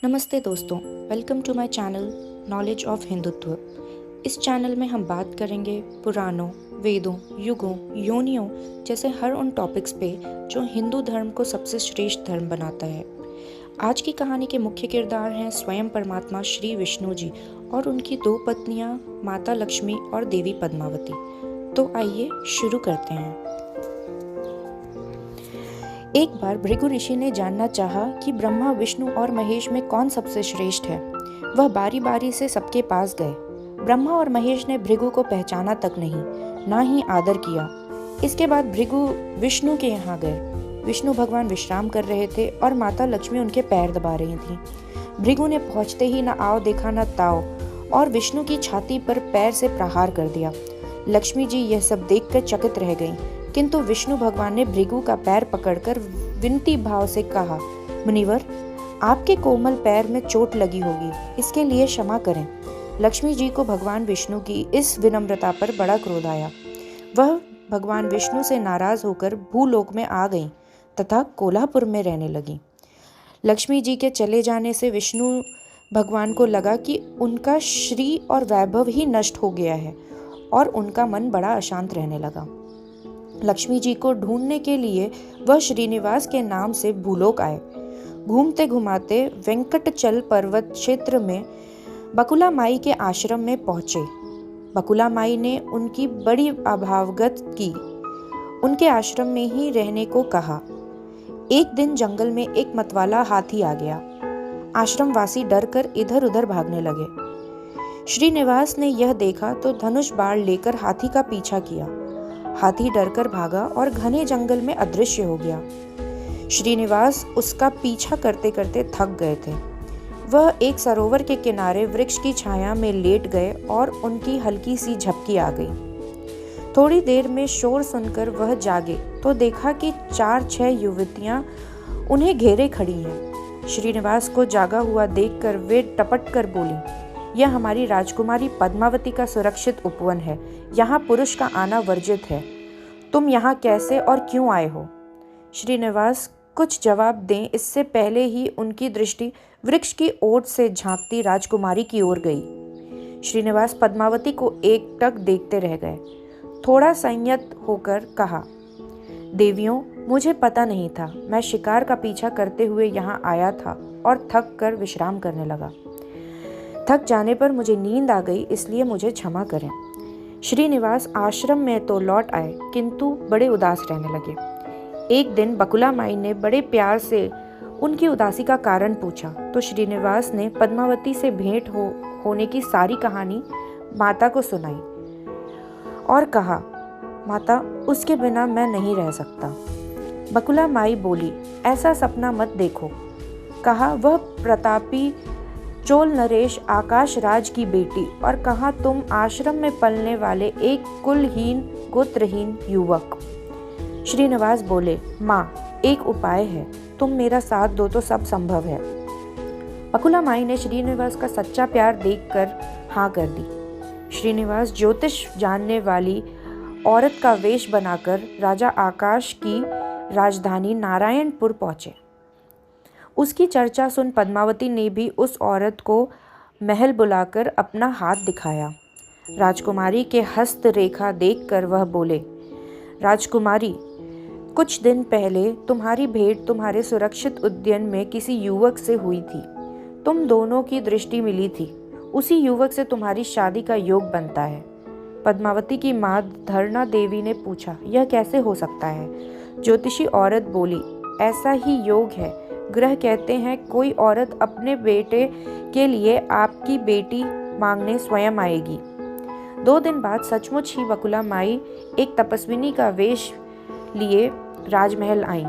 नमस्ते दोस्तों, welcome to my channel knowledge of Hindutva. इस चैनल में हम बात करेंगे पुराणों, वेदों, युगों, योनियों जैसे हर उन टॉपिक्स पे जो हिंदू धर्म को सबसे श्रेष्ठ धर्म बनाता है। आज की कहानी के मुख्य किरदार हैं स्वयं परमात्मा श्री विष्णु जी और उनकी दो पत्नियां माता लक्ष्मी और देवी पद्मावती। तो आइए शुरू करते हैं। एक बार भृगु ऋषि ने जानना चाहा कि ब्रह्मा, विष्णु और महेश में कौन सबसे श्रेष्ठ है। वह बारी बारी से सबके पास गए। ब्रह्मा और महेश ने भृगु को पहचाना तक नहीं, ना ही आदर किया। इसके बाद भृगु विष्णु के यहाँ गए। विष्णु भगवान विश्राम कर रहे थे और माता लक्ष्मी उनके पैर दबा रही थी। भृगु ने पहुंचते ही न आओ देखा न ताओ और विष्णु की छाती पर पैर से प्रहार कर दिया। लक्ष्मी जी यह सब देखकर चकित रह गईं। किंतु विष्णु भगवान ने भृगु का पैर पकड़कर विनती भाव से कहा, मुनिवर, आपके कोमल पैर में चोट लगी होगी, इसके लिए क्षमा करें। लक्ष्मी जी को भगवान विष्णु की इस विनम्रता पर बड़ा क्रोध आया। वह भगवान विष्णु से नाराज होकर भूलोक में आ गईं तथा कोल्हापुर में रहने लगी। लक्ष्मी जी के चले जाने से विष्णु भगवान को लगा कि उनका श्री और वैभव ही नष्ट हो गया है और उनका मन बड़ा अशांत रहने लगा। लक्ष्मी जी को ढूंढने के लिए वह श्रीनिवास के नाम से भूलोक आए। घूमते घुमाते वेंकटचल पर्वत क्षेत्र में बकुला माई के आश्रम में पहुंचे। बकुला माई ने उनकी बड़ी अभावगत की, उनके आश्रम में ही रहने को कहा। एक दिन जंगल में एक मतवाला हाथी आ गया। आश्रम वासी डरकर इधर उधर भागने लगे। श्रीनिवास ने यह देखा तो धनुष बाण लेकर हाथी का पीछा किया। हाथी डरकर भागा और घने जंगल में अदृश्य हो गया। श्रीनिवास उसका पीछा करते करते थक गए थे। वह एक सरोवर के किनारे वृक्ष की छाया में लेट गए और उनकी हल्की सी झपकी आ गई। थोड़ी देर में शोर सुनकर वह जागे तो देखा कि 4-6 युवतियां उन्हें घेरे खड़ी हैं। श्रीनिवास को जागा हुआ देखकर वे टपट कर बोली, यह हमारी राजकुमारी पद्मावती का सुरक्षित उपवन है। यहाँ पुरुष का आना वर्जित है। तुम यहाँ कैसे और क्यों आए हो? श्रीनिवास कुछ जवाब दें इससे पहले ही उनकी दृष्टि वृक्ष की ओट से झांकती राजकुमारी की ओर गई। श्रीनिवास पद्मावती को एकटक देखते रह गए। थोड़ा संयत होकर कहा, देवियों, मुझे पता नहीं था। मैं शिकार का पीछा करते हुए यहाँ आया था और थक कर विश्राम करने लगा। थक जाने पर मुझे नींद आ गई, इसलिए मुझे क्षमा करें। श्रीनिवास आश्रम में तो लौट आए किंतु बड़े उदास रहने लगे। एक दिन बकुला माई ने बड़े प्यार से उनकी उदासी का कारण पूछा तो श्रीनिवास ने पद्मावती से भेंट होने की सारी कहानी माता को सुनाई और कहा, माता, उसके बिना मैं नहीं रह सकता। बकुला माई बोली, ऐसा सपना मत देखो। कहा, वह प्रतापी चोल नरेश आकाश राज की बेटी और कहा तुम आश्रम में पलने वाले एक कुलहीन गोत्रहीन युवक। श्रीनिवास बोले, माँ, एक उपाय है, तुम मेरा साथ दो तो सब संभव है। बकुला माई ने श्रीनिवास का सच्चा प्यार देखकर हाँ कर दी। श्रीनिवास ज्योतिष जानने वाली औरत का वेश बनाकर राजा आकाश की राजधानी नारायणपुर पहुंचे। उसकी चर्चा सुन पद्मावती ने भी उस औरत को महल बुलाकर अपना हाथ दिखाया। राजकुमारी के हस्त रेखा देखकर वह बोले, राजकुमारी, कुछ दिन पहले तुम्हारी भेंट तुम्हारे सुरक्षित उद्यान में किसी युवक से हुई थी। तुम दोनों की दृष्टि मिली थी। उसी युवक से तुम्हारी शादी का योग बनता है। पद्मावती की माँ धरना देवी ने पूछा, यह कैसे हो सकता है? ज्योतिषी औरत बोली, ऐसा ही योग है। ग्रह कहते हैं कोई औरत अपने बेटे के लिए आपकी बेटी मांगने स्वयं आएगी। 2 दिन बाद सचमुच ही बकुला माई एक तपस्विनी का वेश लिए राजमहल आईं।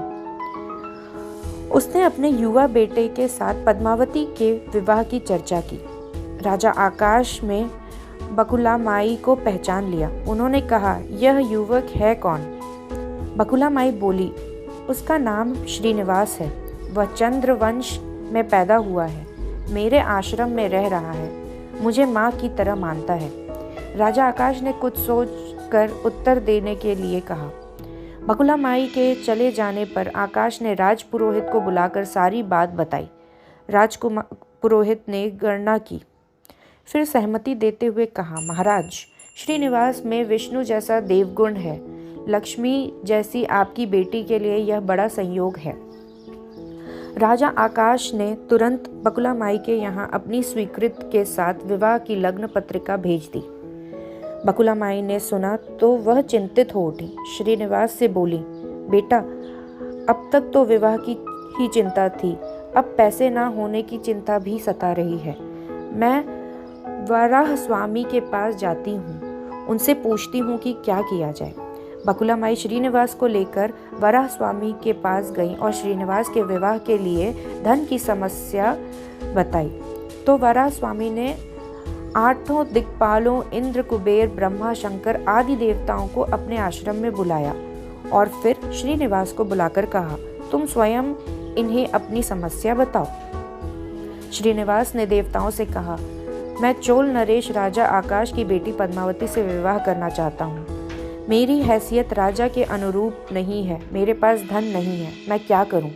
उसने अपने युवा बेटे के साथ पद्मावती के विवाह की चर्चा की। राजा आकाश में बकुला माई को पहचान लिया। उन्होंने कहा, यह युवक है कौन? बकुला माई बोली, उसका नाम श्रीनिवास है। वह चंद्रवंश में पैदा हुआ है। मेरे आश्रम में रह रहा है। मुझे माँ की तरह मानता है। राजा आकाश ने कुछ सोच कर उत्तर देने के लिए कहा। बकुला माई के चले जाने पर आकाश ने राज पुरोहित को बुलाकर सारी बात बताई। राजकुमार पुरोहित ने गणना की, फिर सहमति देते हुए कहा, महाराज, श्रीनिवास में विष्णु जैसा देवगुण है। लक्ष्मी जैसी आपकी बेटी के लिए यह बड़ा संयोग है। राजा आकाश ने तुरंत बकुला माई के यहाँ अपनी स्वीकृति के साथ विवाह की लग्न पत्रिका भेज दी। बकुला माई ने सुना तो वह चिंतित हो उठी। श्रीनिवास से बोली, बेटा, अब तक तो विवाह की ही चिंता थी, अब पैसे ना होने की चिंता भी सता रही है। मैं वराह स्वामी के पास जाती हूँ, उनसे पूछती हूँ कि क्या किया जाए। बकुला माई श्रीनिवास को लेकर वराह स्वामी के पास गई और श्रीनिवास के विवाह के लिए धन की समस्या बताई। तो वराह स्वामी ने 8 दिक्पालों इंद्र, कुबेर, ब्रह्मा, शंकर आदि देवताओं को अपने आश्रम में बुलाया और फिर श्रीनिवास को बुलाकर कहा, तुम स्वयं इन्हें अपनी समस्या बताओ। श्रीनिवास ने देवताओं से कहा, मैं चोल नरेश राजा आकाश की बेटी पद्मावती से विवाह करना चाहता हूँ। मेरी हैसियत राजा के अनुरूप नहीं है, मेरे पास धन नहीं है, मैं क्या करूँ।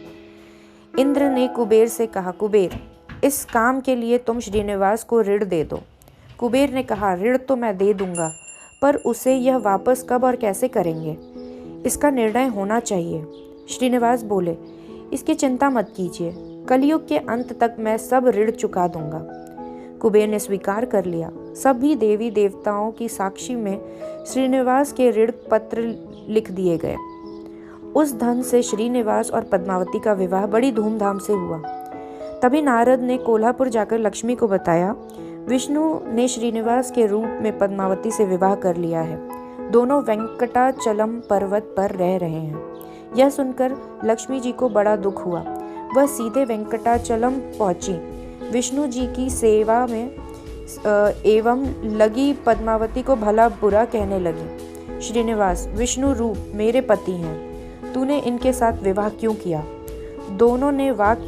इंद्र ने कुबेर से कहा, कुबेर, इस काम के लिए तुम श्रीनिवास को ऋण दे दो। कुबेर ने कहा, ऋण तो मैं दे दूंगा, पर उसे यह वापस कब और कैसे करेंगे, इसका निर्णय होना चाहिए। श्रीनिवास बोले, इसकी चिंता मत कीजिए, कलयुग के अंत तक मैं सब ऋण चुका दूंगा। कुबेर ने स्वीकार कर लिया। सभी देवी देवताओं की साक्षी में श्रीनिवास के ऋण पत्र लिख दिए गए। उस धन से श्रीनिवास और पद्मावती का विवाह बड़ी धूमधाम से हुआ। तभी नारद ने कोल्हापुर जाकर लक्ष्मी को बताया, विष्णु ने श्रीनिवास के रूप में पद्मावती से विवाह कर लिया है। दोनों वेंकटाचलम पर्वत पर रह रहे हैं। यह सुनकर लक्ष्मी जी को बड़ा दुख हुआ। वह सीधे वेंकटाचलम पहुंची। विष्णु जी की सेवा में एवं लगी पद्मावती को भला बुरा कहने लगी। श्रीनिवास, विष्णु रूप मेरे पति हैं, तूने इनके साथ विवाह क्यों किया। दोनों में वाक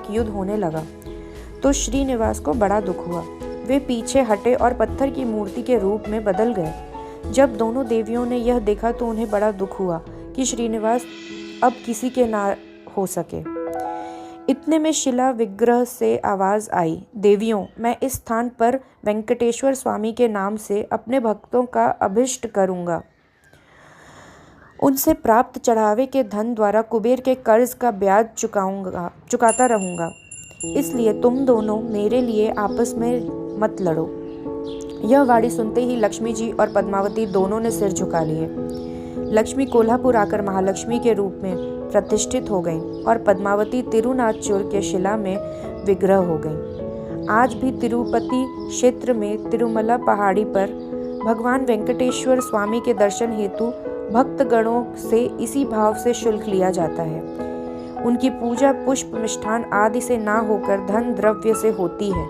युद्ध होने लगा। तो श्रीनिवास को बड़ा दुख हुआ। वे पीछे हटे और पत्थर की मूर्ति के रूप में बदल गए। जब दोनों देवियों ने यह देखा तो उन्हें बड़ा दुख हुआ कि श्रीनिवास अब किसी के ना हो सके। इतने में शिला विग्रह से आवाज आई, देवियों, मैं इस स्थान पर वेंकटेश्वर स्वामी के नाम से अपने भक्तों का अभिष्ट करूंगा। उनसे प्राप्त चढ़ावे के धन द्वारा कुबेर के कर्ज का ब्याज चुकाता रहूंगा। इसलिए तुम दोनों मेरे लिए आपस में मत लड़ो। यह वाणी सुनते ही लक्ष्मी जी और पद्मावती दोनों ने सिर झुका लिए। लक्ष्मी कोल्हापुर आकर महालक्ष्मी के रूप में प्रतिष्ठित हो गई और पद्मावती तिरुनाचुर के शिला में विग्रह हो गई। आज भी तिरुपति क्षेत्र में तिरुमला पहाड़ी पर भगवान वेंकटेश्वर स्वामी के दर्शन हेतु भक्तगणों से इसी भाव से शुल्क लिया जाता है। उनकी पूजा पुष्प, मिष्ठान आदि से ना होकर धन द्रव्य से होती है।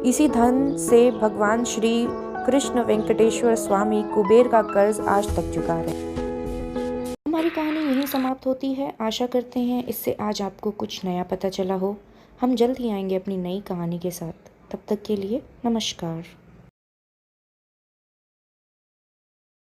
इसी धन से भगवान श्री कृष्ण वेंकटेश्वर स्वामी कुबेर का कर्ज आज तक चुका रहे। हमारी कहानी यहीं समाप्त होती है। आशा करते हैं इससे आज आपको कुछ नया पता चला हो। हम जल्द ही आएंगे अपनी नई कहानी के साथ। तब तक के लिए नमस्कार।